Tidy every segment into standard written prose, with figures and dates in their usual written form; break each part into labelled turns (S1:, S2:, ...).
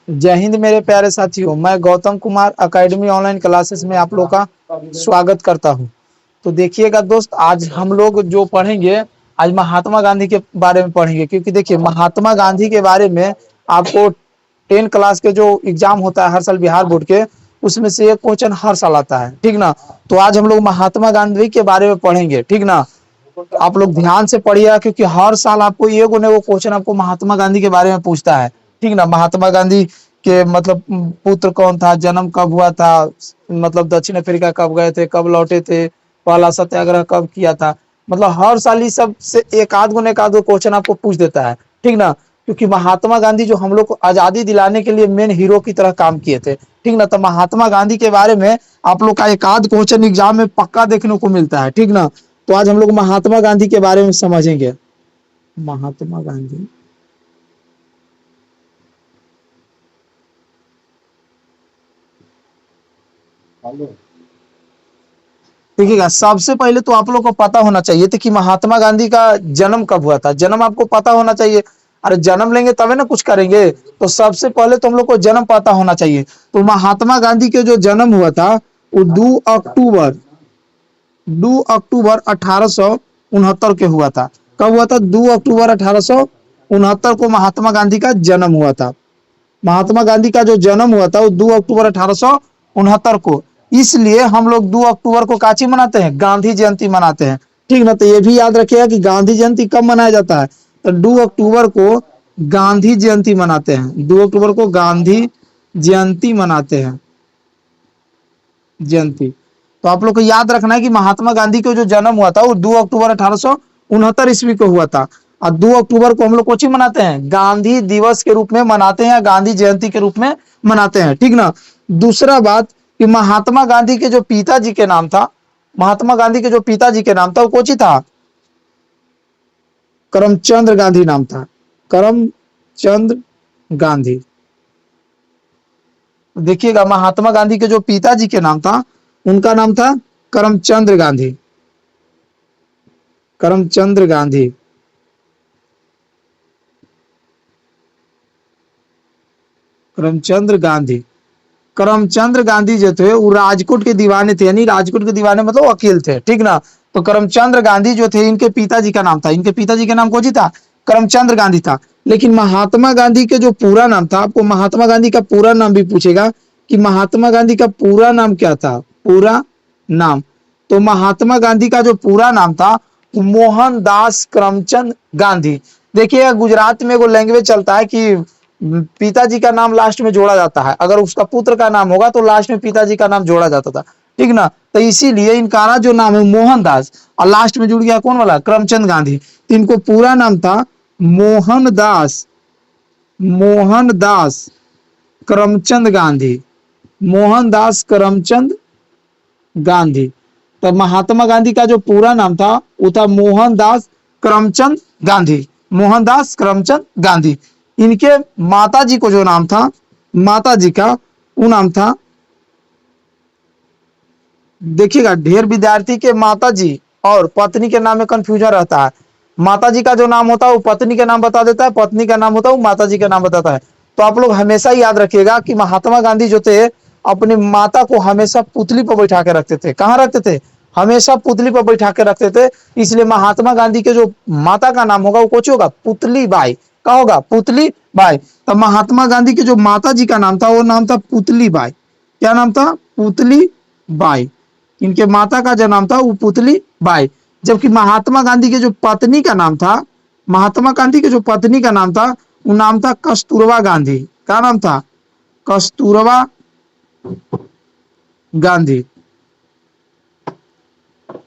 S1: जय हिंद मेरे प्यारे साथियों, मैं Gautam Kumar academy online classes में आप लोग का स्वागत करता हूं। तो देखिएगा दोस्त, आज हम लोग जो पढ़ेंगे, आज महात्मा गांधी के बारे में पढ़ेंगे। क्योंकि देखिए, महात्मा गांधी के बारे में आपको 10 क्लास के जो एग्जाम होता है हर साल बिहार बोर्ड के, उसमें से एक क्वेश्चन हर साल आता है, ठीक ना। तो आज हम लोग महात्मा गांधी के बारे में पढ़ेंगे, ठीक ना। आप लोग ध्यान से पढ़िएगा, क्योंकि हर साल आपको एगो न एगो क्वेश्चन आपको महात्मा गांधी के बारे में पूछता है, ठीक ना। महात्मा गांधी के मतलब पुत्र कौन था, जन्म कब हुआ था, मतलब दक्षिण अफ्रीका कब गए थे, कब लौटे थे, पहला सत्याग्रह कब किया था। मतलब हर साल इस सब से एक आध गो क्वेश्चन आपको पूछ देता है, ठीक ना। क्योंकि महात्मा गांधी जो हम लोग को आजादी दिलाने के लिए मेन हीरो की तरह काम किए थे, ठीक ना। तो महात्मा गांधी के बारे में आप लोग का एक आध क्वेश्चन एग्जाम में पक्का देखने को मिलता है, ठीक ना। तो आज हम लोग महात्मा गांधी के बारे में समझेंगे। महात्मा गांधी, देखिएगा, सबसे पहले तो आप लोग को पता होना चाहिए था कि महात्मा गांधी का जन्म कब हुआ था। जन्म आपको पता होना चाहिए। अरे जन्म लेंगे तभी ना कुछ करेंगे। तो सबसे पहले तो हम लोग को जन्म पता होना चाहिए। तो महात्मा गांधी के जो जन्म हुआ था वो 2 अक्टूबर 1869 के हुआ था। कब हुआ था? 2 अक्टूबर 1869 को महात्मा गांधी का जन्म हुआ था। महात्मा गांधी का जो जन्म हुआ था वो 2 अक्टूबर 1869 को। इसलिए हम लोग 2 अक्टूबर को काची मनाते हैं? गांधी जयंती मनाते हैं, ठीक ना। तो ये भी याद रखिएगा कि गांधी जयंती कब मनाया जाता है। तो 2 अक्टूबर को गांधी जयंती मनाते हैं। 2 अक्टूबर को गांधी जयंती मनाते हैं, जयंती। तो आप लोग को याद रखना है कि महात्मा गांधी का जो जन्म हुआ था वो 2 अक्टूबर 1869 ईस्वी को हुआ था। और 2 अक्टूबर को हम लोग कुछ मनाते हैं, गांधी दिवस के रूप में मनाते हैं, गांधी जयंती के रूप में मनाते हैं, ठीक ना। दूसरा बात कि महात्मा गांधी के जो पिताजी के नाम था, महात्मा गांधी के जो पिताजी के नाम था वो कोची था? करमचंद गांधी नाम था। करमचंद गांधी। देखिएगा, महात्मा गांधी के जो पिताजी के नाम था उनका नाम था करमचंद गांधी। करमचंद गांधी। करमचंद गांधी। करमचंद गांधी जो थे वो राजकोट के दीवाने थे, यानी राजकोट के दीवाने मतलब वकील थे, ठीक ना। तो करमचंद गांधी जो थे इनके पिताजी का नाम था, इनके पिताजी का नाम कौन सी था? करमचंद गांधी था। लेकिन महात्मा गांधी के जो पूरा नाम था, आपको महात्मा गांधी का पूरा नाम भी पूछेगा कि महात्मा गांधी का पूरा नाम क्या था, पूरा नाम। तो महात्मा गांधी का जो पूरा नाम था मोहनदास करमचंद गांधी। देखिए, गुजरात में वो लैंग्वेज चलता है कि पिताजी का नाम लास्ट में जोड़ा जाता है। अगर उसका पुत्र का नाम होगा तो लास्ट में पिताजी का नाम जोड़ा जाता था, ठीक ना। तो इसीलिए इनका जो नाम है मोहनदास और लास्ट में जुड़ गया कौन वाला? करमचंद गांधी। तो इनको पूरा नाम था मोहनदास, मोहनदास करमचंद गांधी। मोहनदास करमचंद गांधी। तो महात्मा गांधी का जो पूरा नाम था वो था मोहनदास करमचंद गांधी। मोहनदास करमचंद गांधी। इनके माताजी को जो नाम था, माताजी का वो नाम था, देखिएगा, ढेर विद्यार्थी के माताजी और पत्नी के नाम में कंफ्यूजन रहता है। माताजी का जो नाम होता है वो पत्नी का नाम बता देता है, पत्नी का नाम होता है वो माताजी का नाम बताता है। तो आप लोग हमेशा याद रखिएगा कि महात्मा गांधी जो थे अपनी माता को हमेशा पुतली पर बैठा के रखते थे। कहाँ रखते थे? हमेशा पुतली पर बैठा के रखते थे। इसलिए महात्मा गांधी के जो माता का नाम होगा वो कौन होगा? पुतली बाई। क्या होगा? पुतली बाई। तो महात्मा गांधी के जो माता जी का नाम था वो नाम था पुतली बाई। क्या नाम था? पुतली बाई। इनके माता का जो नाम था वो पुतली बाई। जबकि महात्मा गांधी के जो पत्नी का नाम था, महात्मा गांधी के जो पत्नी का नाम था वो नाम था कस्तूरबा गांधी। क्या नाम था? कस्तूरबा गांधी।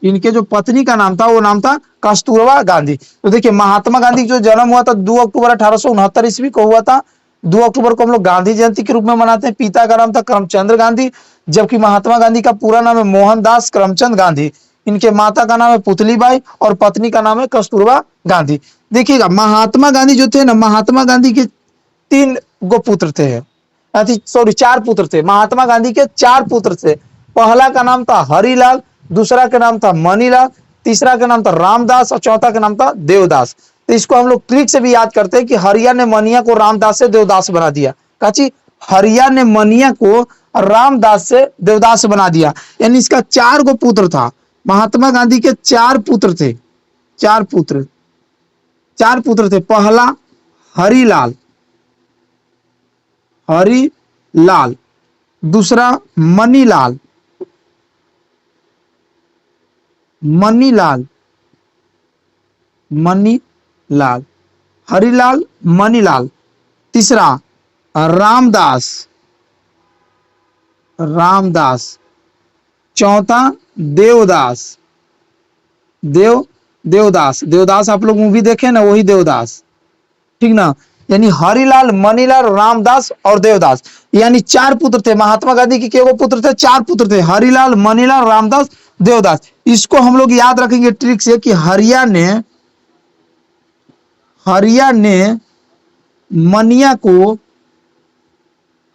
S1: इनके जो पत्नी का नाम था वो नाम था कस्तूरबा गांधी। तो देखिए, महात्मा गांधी जो जन्म हुआ था 2 अक्टूबर 1869 ईस्वी को हुआ था। 2 अक्टूबर को हम लोग गांधी जयंती के रूप में मनाते हैं। पिता का नाम था करमचंद गांधी, जबकि महात्मा गांधी का पूरा नाम है मोहनदास करमचंद गांधी। इनके माता का नाम है पुतली बाई और पत्नी का नाम है कस्तूरबा गांधी। देखिएगा, महात्मा गांधी जो थे ना, महात्मा गांधी के 3 गो पुत्र थे, सॉरी 4 पुत्र थे। महात्मा गांधी के 4 पुत्र थे। पहला का नाम था हरिलाल, दूसरा का नाम था मनीलाल, तीसरा का नाम था रामदास और चौथा का नाम था देवदास। तो इसको हम लोग ट्रिक से भी याद करते हैं कि हरिया ने मनिया को रामदास से देवदास बना दिया। काची? हरिया ने मनिया को रामदास से देवदास बना दिया। यानी इसका 4 गो पुत्र था। महात्मा गांधी के 4 पुत्र थे। 4 पुत्र, 4 पुत्र थे। पहला हरिलाल, हरिलाल। दूसरा मनीलाल, मनीलाल, मनीलाल, हरिलाल, मनीलाल। तीसरा रामदास, रामदास। चौथा देवदास, देवदास। देवदास आप लोग मूवी देखे ना, वही देवदास, ठीक ना। यानी हरिलाल, मनीलाल, रामदास और देवदास, यानी 4 पुत्र थे। महात्मा गांधी के केगो पुत्र थे? 4 पुत्र थे। हरिलाल, मनीलाल, रामदास, देवदास। इसको हम लोग याद रखेंगे ट्रिक से कि हरिया ने मनिया को,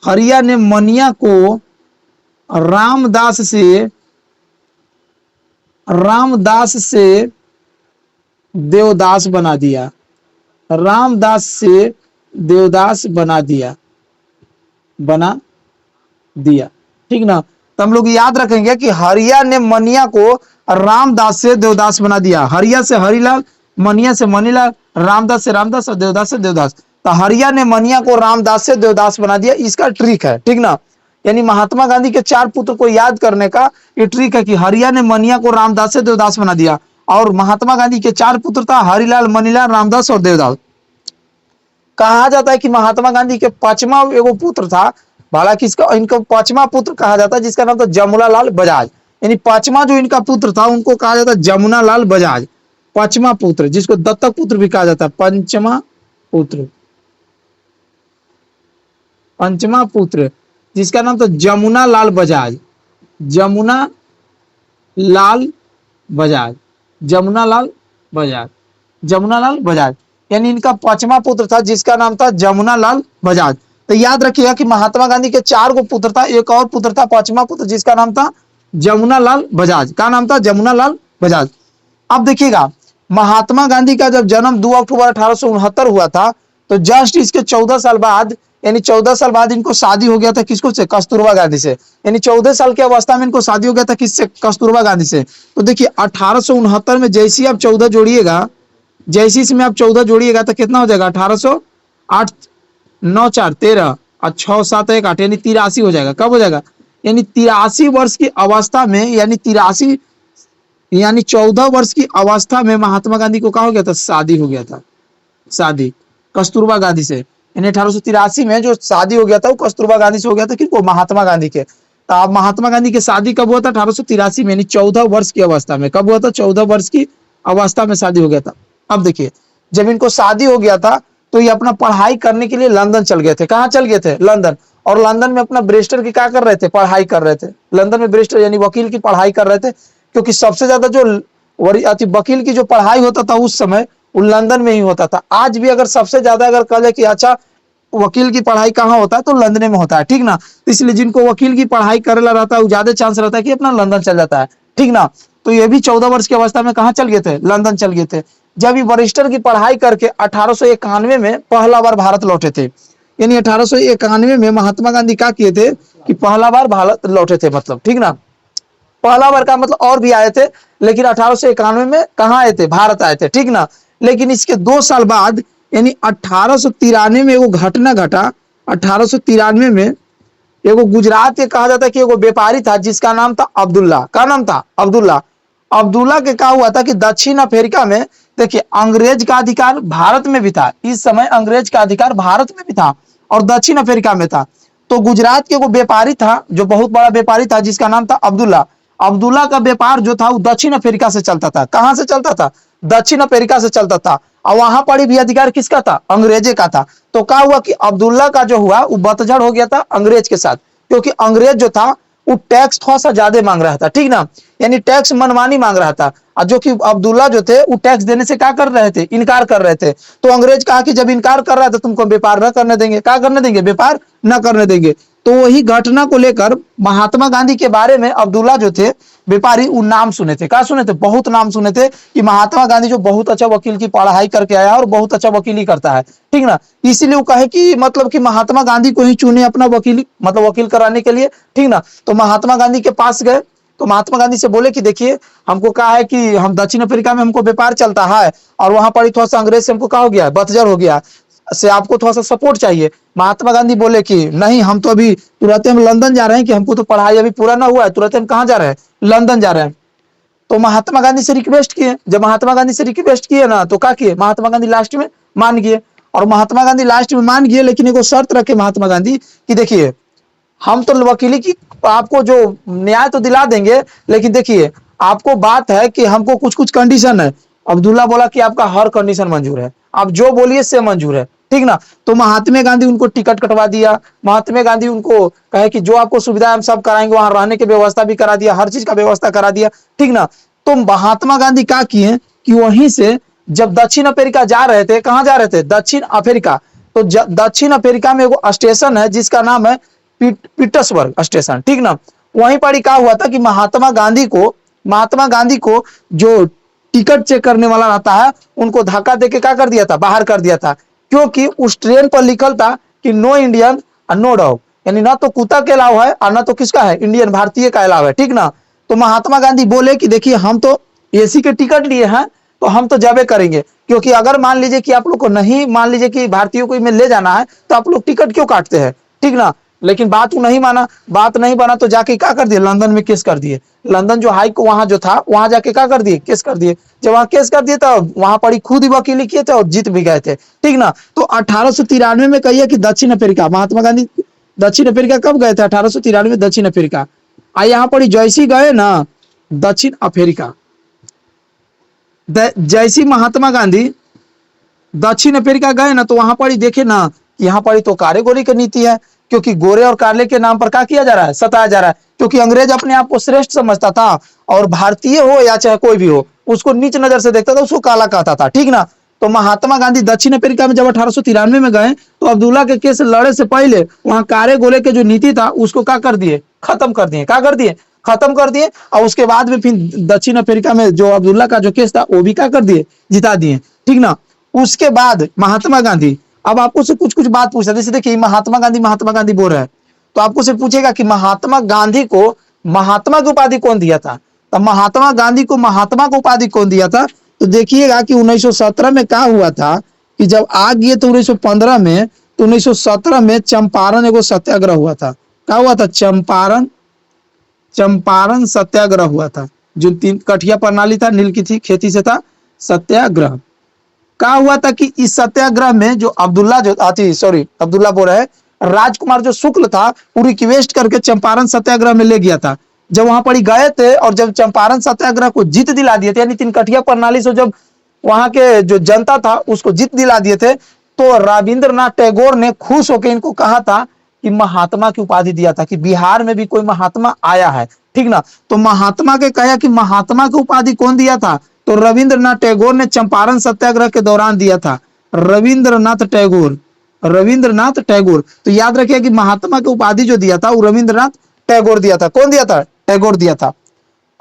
S1: हरिया ने मनिया को रामदास से देवदास बना दिया। रामदास से देवदास बना दिया, ठीक ना। तो हम लोग याद रखेंगे कि हरिया ने मनिया को रामदास से देवदास बना दिया। हरिया से हरिलाल, मनिया से मनीलाल, रामदास से रामदास और देवदास से देवदास। तो हरिया ने मनिया को रामदास से देवदास बना दिया, इसका ट्रिक है, ठीक ना। यानी महात्मा गांधी के 4 पुत्र को याद करने का ये ट्रिक है कि हरिया ने मनिया को रामदास से देवदास बना दिया। और महात्मा गांधी के 4 पुत्र था, हरिलाल, मनीलाल, रामदास और देवदास। कहा जाता है कि महात्मा गांधी के 5वां एगो पुत्र था, हालांकि इनका 5वां पुत्र कहा जाता है, जिसका नाम था जमुना लाल बजाज। यानी 5वां जो इनका पुत्र था उनको कहा जाता है जमुना लाल बजाज। 5वां पुत्र, जिसको दत्तक पुत्र भी कहा जाता है। 5वां पुत्र, 5वां पुत्र जिसका नाम था जमुना लाल बजाज। जमुना लाल बजाज, जमुना लाल बजाज, जमुना लाल बजाज। यानी इनका 5वां पुत्र था जिसका नाम था जमुना लाल बजाज। तो याद रखिएगा कि महात्मा गांधी के 4 गो पुत्र था, एक और पुत्र था 5वां पुत्र जिसका नाम था जमुना लाल बजाज। क्या नाम था? जमुना लाल बजाज। अब देखिएगा, महात्मा गांधी का जब जन्म 2 अक्टूबर 1869 हुआ था, तो जस्ट इसके 14 साल बाद, यानी 14 साल बाद इनको शादी हो गया था। किसको से? कस्तूरबा गांधी से। यानी 14 साल की अवस्था में इनको शादी हो गया था किससे? कस्तूरबा गांधी से। तो देखिए 1869 में जैसे ही आप 14 जोड़िएगा, जैसे इसमें आप 14 जोड़िएगा तो कितना हो जाएगा? 1808, 9 4 13 और 6 7 1 8, यानी 83 हो जाएगा। कब हो जाएगा? यानी 83 वर्ष की अवस्था में, यानी 14 वर्ष की अवस्था में महात्मा गांधी को क्या हो गया था? शादी हो गया था। शादी कस्तूरबा गांधी से। यानी 1883 में जो शादी हो गया था वो कस्तूरबा गांधी से हो गया था। किसको? महात्मा गांधी के। तो अब महात्मा गांधी की शादी कब हुआ था? 1883 में, यानी 14 वर्ष की अवस्था में। कब हुआ था? 14 वर्ष की अवस्था में शादी हो गया था। अब देखिए, जब इनको शादी हो गया था तो ये अपना पढ़ाई करने के लिए लंदन चल गए थे। कहाँ चल गए थे? लंदन। और लंदन में अपना बैरिस्टर की क्या कर रहे थे? पढ़ाई कर रहे थे। लंदन में बैरिस्टर यानी वकील की पढ़ाई कर रहे थे, क्योंकि सबसे ज्यादा जो वकील की जो पढ़ाई होता था उस समय वो लंदन में ही होता था। आज भी अगर सबसे ज्यादा अगर कहे कि अच्छा वकील की पढ़ाई कहाँ होता है, तो लंदन में होता है, ठीक ना। इसलिए जिनको वकील की पढ़ाई करेला रहता है वो ज्यादा चांस रहता है कि अपना लंदन चल जाता है, ठीक ना। तो ये भी 14 वर्ष की अवस्था में कहाँ चल गए थे? लंदन चल गए थे। जब ये बैरिस्टर की पढ़ाई करके 1891 में पहला बार भारत लौटे थे। यानी 1891 में महात्मा गांधी क्या किए थे कि पहला बार भारत लौटे थे, मतलब, ठीक ना। पहला बार का मतलब और भी आए थे, लेकिन 1891 में कहाँ आए थे? भारत आए थे, ठीक ना। लेकिन इसके 2 साल बाद, यानी 1893 में एगो घटना घटा। 1893 में एगो गुजरात के कहा जाता है कि एगो व्यापारी था जिसका नाम था अब्दुल्ला। क्या नाम था? अब्दुल्ला। अब्दुल्ला के क्या हुआ था कि दक्षिण अफ्रीका में, देखिए, अंग्रेज का अधिकार भारत में भी था। इस समय अंग्रेज का अधिकार भारत में भी था और दक्षिण अफ्रीका में था। तो गुजरात के एगो व्यापारी था जो बहुत बड़ा व्यापारी था जिसका नाम था अब्दुल्ला। अब्दुल्ला का व्यापार जो था वो दक्षिण अफ्रीका से चलता था। कहां से चलता था? दक्षिण अफ्रीका से चलता था। और वहां पर भी अधिकार किसका था? अंग्रेजे का था। तो क्या हुआ कि अब्दुल्ला का जो हुआ वो बतझड़ हो गया था अंग्रेज के साथ, क्योंकि अंग्रेज जो था वो टैक्स थोड़ा सा ज्यादा मांग रहा था, ठीक ना। यानी टैक्स मनमानी मांग रहा था, और जो कि अब्दुल्ला जो थे वो टैक्स देने से क्या कर रहे थे? इनकार कर रहे थे। तो अंग्रेज कहा कि जब इनकार कर रहा है तो तुमको व्यापार न करने देंगे। क्या करने देंगे? व्यापार न करने देंगे। तो वही घटना को लेकर महात्मा गांधी के बारे में अब्दुल्ला जो थे व्यापारी, वो नाम सुने थे। क्या सुने थे? बहुत नाम सुने थे कि महात्मा गांधी जो बहुत अच्छा वकील की पढ़ाई करके आया और बहुत अच्छा वकीली करता है, ठीक ना। इसीलिए वो कहे कि मतलब कि महात्मा गांधी को ही चुने अपना वकीली, मतलब वकील कराने के लिए, ठीक ना। तो महात्मा गांधी के पास गए, तो महात्मा गांधी से बोले कि देखिए, हमको कहा है कि हम दक्षिण अफ्रीका में हमको व्यापार चलता है और वहां पर थोड़ा सा अंग्रेज से हमको क्या हो गया, बतजर हो गया, से आपको थोड़ा सा सपोर्ट चाहिए। महात्मा गांधी बोले कि नहीं, हम तो अभी तुरंत हम लंदन जा रहे हैं, कि हमको तो पढ़ाई अभी पूरा ना हुआ है, तुरंत हम कहाँ जा रहे हैं, लंदन जा रहे हैं। तो महात्मा गांधी से रिक्वेस्ट किए। जब महात्मा गांधी से रिक्वेस्ट किए ना, तो क्या किए महात्मा गांधी, लास्ट में मान गए। और महात्मा गांधी लास्ट में मान गए, लेकिन एक शर्त रखे महात्मा गांधी कि देखिए, हम तो वकीली की आपको जो न्याय तो दिला देंगे, लेकिन देखिए आपको बात है कि हमको कुछ कुछ कंडीशन है। अब्दुल्ला बोला कि आपका हर कंडीशन मंजूर है, आप जो बोलिए से मंजूर है, ठीक ना। तो महात्मा गांधी उनको टिकट कटवा दिया। महात्मा गांधी उनको कहे कि जो आपको सुविधा हम सब कराएंगे, वहां रहने की व्यवस्था भी करा दिया, हर चीज का व्यवस्था करा दिया, ठीक ना। तो महात्मा गांधी क्या किए कि वहीं से जब दक्षिण अफ्रीका जा रहे थे, कहाँ जा रहे थे, दक्षिण अफ्रीका। तो दक्षिण अफ्रीका में एगो स्टेशन है जिसका नाम है पीटर्सबर्ग स्टेशन, ठीक ना। वहीं पर क्या हुआ था कि महात्मा गांधी को जो टिकट चेक करने वाला रहता है, उनको धक्का देके क्या कर दिया था, बाहर कर दिया था। क्योंकि उस ट्रेन पर लिखल था कि नो इंडियन और नो डॉग, यानी ना तो कुत्ता के अलाव है और ना तो किसका है, इंडियन भारतीय का अलाव है, ठीक ना। तो महात्मा गांधी बोले कि देखिए, हम तो एसी के टिकट लिए हैं, तो हम तो जावे करेंगे, क्योंकि अगर मान लीजिए कि आप लोग को नहीं, मान लीजिए कि भारतीयों को में ले जाना है, तो आप लोग टिकट क्यों काटते हैं, ठीक ना। लेकिन बात वो नहीं माना, बात नहीं बना, तो जाके क्या कर दिए, लंदन में केस कर दिए। लंदन जो हाई को वहां जो था, वहां जाके क्या कर दिए, केस कर दिए। जब वहां केस कर दिए, तो वहां पर खुद ही वकीली किए थे और जीत भी गए थे, ठीक ना। तो 1893 में कहिए कि दक्षिण अफ्रीका, महात्मा गांधी दक्षिण अफ्रीका कब गए थे, 1893 दक्षिण अफ्रीका। यहाँ पर जैसी गए ना दक्षिण अफ्रीका, जैसी महात्मा गांधी दक्षिण अफ्रीका गए ना, तो वहां पर ही देखे ना, यहाँ पर ही तो कारे गोरी की नीति है, क्योंकि गोरे और काले के नाम पर क्या किया जा रहा है, सताया जा रहा है। क्योंकि अंग्रेज अपने आप को श्रेष्ठ समझता था, और भारतीय हो या चाहे कोई भी हो, उसको नीच नजर से देखता था, उसको काला कहता था, ठीक ना। तो महात्मा गांधी दक्षिण अफ्रीका में जब 1893 में गए, तो अब्दुल्ला के केस लड़े से पहले वहां कारे गोले के जो नीति था, उसको क्या कर दिए, खत्म कर दिए। क्या कर दिए, खत्म कर दिए। और उसके बाद में फिर दक्षिण अफ्रीका में जो अब्दुल्ला का जो केस था, वो भी क्या कर दिए, जिता दिए, ठीक ना। उसके बाद महात्मा गांधी, अब आपको से कुछ कुछ बात पूछता है, जैसे देखिए महात्मा गांधी बोल रहे हैं, तो आपको से पूछेगा कि महात्मा गांधी को महात्मा की उपाधि कौन दिया था। तो महात्मा गांधी को महात्मा की उपाधि कौन दिया था, तो देखिएगा कि 1917 में क्या हुआ था कि जब आग ये तो 1915 में, तो 1917 में चंपारण एगो सत्याग्रह हुआ था। क्या हुआ था, चंपारण सत्याग्रह हुआ था। जो 3 कठिया प्रणाली था, नील की थी, खेती से था, सत्याग्रह। क्या हुआ था कि इस सत्याग्रह में जो अब्दुल्ला बोल रहे हैं, राजकुमार जो शुक्ल था, वो रिक्वेस्ट करके चंपारण सत्याग्रह में ले गया था। जब वहां पर गए थे और जब चंपारण सत्याग्रह को जीत दिला दिए थे, यानी 3 कठिया प्रणाली से जब वहां के जो जनता था उसको जीत दिला दिए थे, तो रविंद्रनाथ टैगोर ने खुश होकर इनको कहा था कि महात्मा की उपाधि दिया था, कि बिहार में भी कोई महात्मा आया है, ठीक ना। तो महात्मा के कहा कि महात्मा की उपाधि कौन दिया था, तो रविंद्रनाथ टैगोर ने चंपारण सत्याग्रह के दौरान दिया था। रविंद्रनाथ टैगोर। तो याद रखिए कि महात्मा की उपाधि जो दिया था वो रविंद्रनाथ टैगोर दिया था। कौन दिया था, टैगोर दिया था।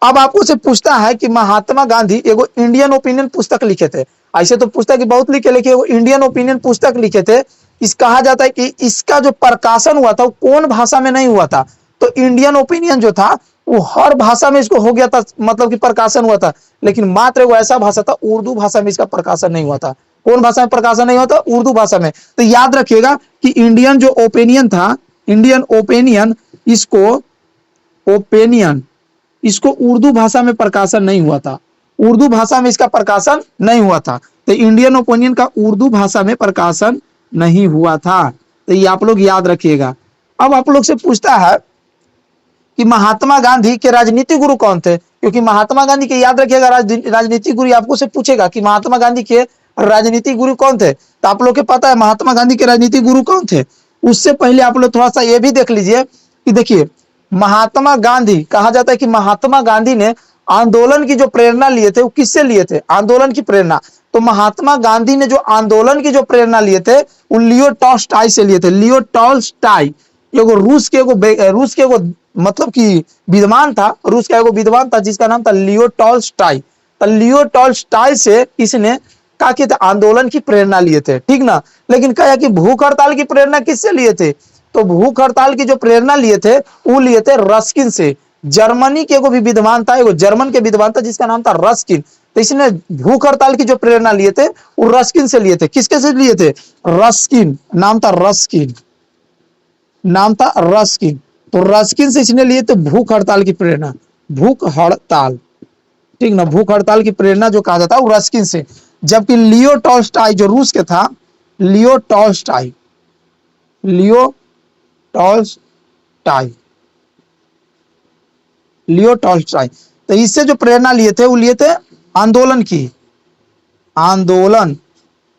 S1: अब आपको से पूछता है कि महात्मा गांधी एगो इंडियन ओपिनियन पुस्तक लिखे थे। ऐसे तो पुस्तक बहुत लिखे, लेकिन वो इंडियन ओपिनियन पुस्तक लिखे थे। इस कहा जाता है कि इसका जो प्रकाशन हुआ था वो कौन भाषा में नहीं हुआ था, तो इंडियन ओपिनियन जो था वो हर भाषा में इसको हो गया था, मतलब कि प्रकाशन हुआ था, लेकिन मात्र वो ऐसा भाषा था, उर्दू भाषा में इसका प्रकाशन नहीं हुआ था। कौन भाषा में प्रकाशन नहीं हुआ था, उर्दू भाषा में। तो याद रखिएगा कि इंडियन जो ओपिनियन था, इंडियन ओपिनियन, इसको उर्दू भाषा में प्रकाशन नहीं हुआ था, उर्दू भाषा में इसका प्रकाशन नहीं हुआ था। तो इंडियन ओपिनियन का उर्दू भाषा में प्रकाशन नहीं हुआ था। तो ये आप लोग याद रखिएगा। अब आप लोग से पूछता है कि महात्मा गांधी के राजनीतिक गुरु कौन थे, क्योंकि महात्मा गांधी के याद रखिएगा राजनीतिक गुरु आपको से पूछेगा कि महात्मा गांधी के राजनीतिक गुरु कौन थे, तो आप लोग के पता है महात्मा गांधी के राजनीतिक गुरु कौन थे। उससे पहले आप लोग थोड़ा सा ये भी देख लीजिए कि देखिए महात्मा गांधी, कहा जाता है कि महात्मा गांधी ने आंदोलन की जो प्रेरणा लिए थे वो किससे लिए थे, आंदोलन की प्रेरणा। तो महात्मा गांधी ने जो आंदोलन की जो प्रेरणा लिए थे वो लियो टॉल्स्टॉय से लिए थे। लियो टॉल्स्टॉय, एगो रूस के एगो मतलब कि विद्वान था, रूस का एगो विद्वान था जिसका नाम था लियो टॉल्स्टाई। तो लियो टॉल्स्टाई से इसने क्या किया था, आंदोलन की प्रेरणा लिए थे, ठीक ना। लेकिन कहा कि भूख हड़ताल की प्रेरणा किससे लिए थे, तो भूख हड़ताल की जो प्रेरणा लिए थे वो लिए थे रस्किन से। जर्मनी के एगो भी विद्वान था, एगो जर्मन के विद्वान था जिसका नाम था रस्किन। तो इसने भूख हड़ताल की जो प्रेरणा लिए थे वो रस्किन से लिए थे। किसके से लिए थे, रस्किन, नाम था रस्किन, नाम था रस्किन। तो रस्किन से इसने लिए थे भूख हड़ताल की प्रेरणा, भूख हड़ताल, ठीक ना, भूख हड़ताल की प्रेरणा जो कहा जाता है वो रस्किन से। जबकि लियो टॉल्स्टाई जो रूस के था, लियो टॉल्स्टाई, लियो टॉल्स्टाई, लियो टॉल्स्टाई, तो इससे जो प्रेरणा लिए थे वो लिए थे आंदोलन की, आंदोलन,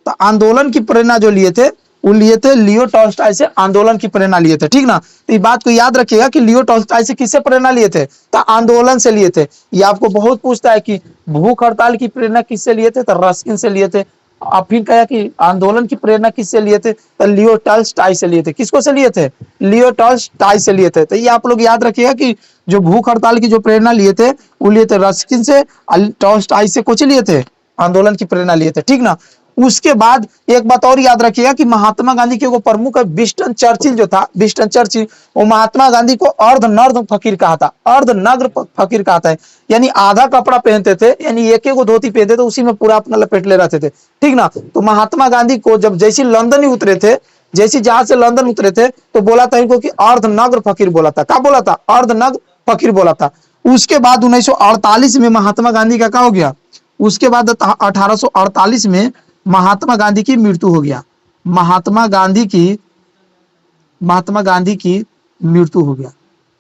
S1: तो आंदोलन की प्रेरणा जो लिए थे वो लिए थे लियो टॉल्स्टाई से, आंदोलन की प्रेरणा लिए थे, ठीक ना। तो ये बात को याद रखिएगा कि लियो टॉल्स्टाई से किससे प्रेरणा लिए थे, तो आंदोलन से लिए थे। ये आपको बहुत पूछता है कि भूख हड़ताल की प्रेरणा किससे लिए थे, तो रस्किन से लिए थे। अब फिर कहा कि आंदोलन की प्रेरणा किससे लिए थे, तो लियो टॉल्स्टाई से लिए थे। किसको से लिए थे, लियो टॉल्स्टाई से लिए थे। तो ये आप लोग याद रखिएगा कि जो भूख हड़ताल की जो प्रेरणा लिए थे वो लिए थे रस्किन से, टॉल्स्टाई से कुछ लिए थे, आंदोलन की प्रेरणा लिए थे, ठीक ना। उसके बाद एक बात और याद रखिएगा कि महात्मा गांधी के वो प्रमुख विंस्टन चर्चिल जो था, विंस्टन चर्चिल, वो महात्मा गांधी को अर्धनग्न फकीर कहा था, अर्धनग्न फकीर कहा था। यानी आधा कपड़ा पहनते थे, यानी एक एक धोती पहनते थे, उसी में पूरा अपना लपेट ले रहते थे, ठीक ना। तो महात्मा गांधी को जब जैसे लंदन ही उतरे थे, जैसे जहाज से लंदन उतरे थे तो बोला था इनको कि अर्धनग्न फकीर बोला था। क्या बोला था, अर्धनग्न फकीर बोला था। उसके बाद 1948 में महात्मा गांधी का क्या हो गया, उसके बाद 1848 में महात्मा गांधी की मृत्यु हो गया, महात्मा गांधी की मृत्यु हो गया,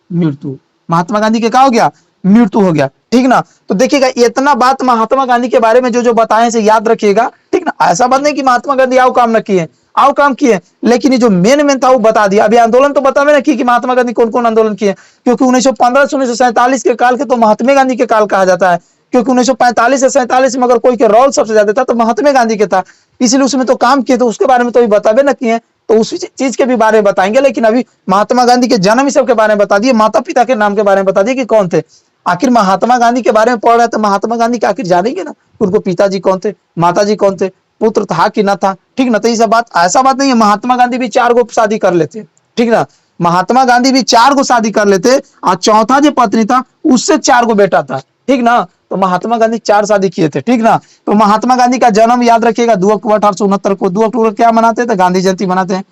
S1: मृत्यु, महात्मा गांधी के क्या हो गया, मृत्यु हो गया, ठीक ना। तो देखिएगा इतना बात महात्मा गांधी के बारे में जो जो बताए से याद रखिएगा, ठीक ना। ऐसा बात नहीं कि महात्मा गांधी आओ काम न किए, आओ काम किए, लेकिन ये जो मेन था वो बता दिया। अभी आंदोलन तो बतावे ना कि महात्मा गांधी कौन कौन आंदोलन किए, क्योंकि 1915 से 1947 के काल के तो महात्मा गांधी के काल कहा जाता है, क्योंकि 1945 से 47 में अगर कोई के रोल सबसे ज्यादा था तो महात्मा गांधी के था, इसलिए उसमें तो काम किए, तो उसके बारे में तो अभी बतावे ना किए, तो उस चीज के भी बारे में बताएंगे। लेकिन अभी महात्मा गांधी के जन्म ही सब के बारे में बता दिए, माता पिता के नाम के बारे में बता दिए कि कौन थे। आखिर महात्मा गांधी के बारे में पढ़ रहे थे, महात्मा गांधी के आखिर जानेंगे ना, उनको पिताजी कौन थे, माताजी कौन थे, पुत्र था कि ना था, ठीक ना। तो ये सब बात, ऐसा बात नहीं है, महात्मा गांधी भी 4 गो शादी कर लेते, ठीक ना, महात्मा गांधी भी 4 गो शादी कर लेते, और चौथा जो पत्नी था उससे 4 गो बेटा था, ठीक ना। तो महात्मा गांधी 4 शादी किए थे, ठीक ना। तो महात्मा गांधी का जन्म याद रखिएगा 2 अक्टूबर 1869 को। 2 अक्टूबर क्या मनाते थे, गांधी जयंती मनाते हैं।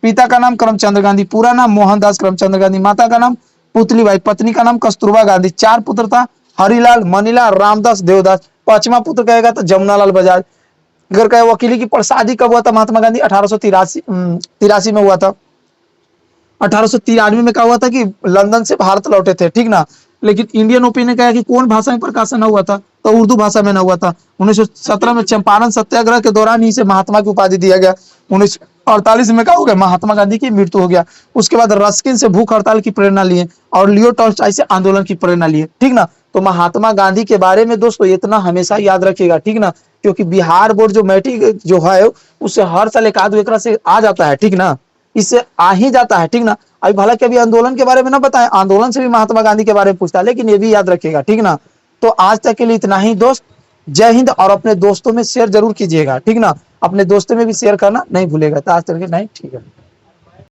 S1: पिता का नाम करमचंद गांधी, पूरा नाम मोहनदास करमचंद गांधी, माता का नाम पुतलीबाई, पत्नी का नाम कस्तूरबा गांधी। 4 पुत्र था, हरिलाल, मनीलाल, रामदास, देवदास। 5वां पुत्र कहेगा तो जमुनालाल बजाज। अगर कहे वकीली की शादी कब हुआ था महात्मा गांधी, 1883 में हुआ था। 1893 में क्या हुआ था कि लंदन से भारत लौटे थे, ठीक ना। लेकिन इंडियन ओपिनियन ने कहा कि कौन भाषा में प्रकाशन हुआ था, तो उर्दू भाषा में न हुआ था। 1917 में चंपारण सत्याग्रह के दौरान ही से महात्मा की उपाधि दिया गया। 1948 में क्या हो गया, महात्मा गांधी की मृत्यु हो गया। उसके बाद रस्किन से भूख हड़ताल की प्रेरणा लिए और लियो टॉल्स्टॉय से आंदोलन की प्रेरणा लिए, ठीक ना। तो महात्मा गांधी के बारे में दोस्तों इतना हमेशा याद रखिएगा, ठीक ना, क्योंकि बिहार बोर्ड जो मैट्रिक जो है उससे हर साल एक आध एकरा से आ जाता है, ठीक ना, इससे आ ही जाता है, ठीक ना। अभी भला कभी आंदोलन के बारे में ना बताएं, आंदोलन से भी महात्मा गांधी के बारे में पूछता है, लेकिन ये भी याद रखिएगा, ठीक ना। तो आज तक के लिए इतना ही दोस्त, जय हिंद। और अपने दोस्तों में शेयर जरूर कीजिएगा, ठीक ना, अपने दोस्तों में भी शेयर करना नहीं भूलेगा। तो आज तक के नहीं, ठीक है।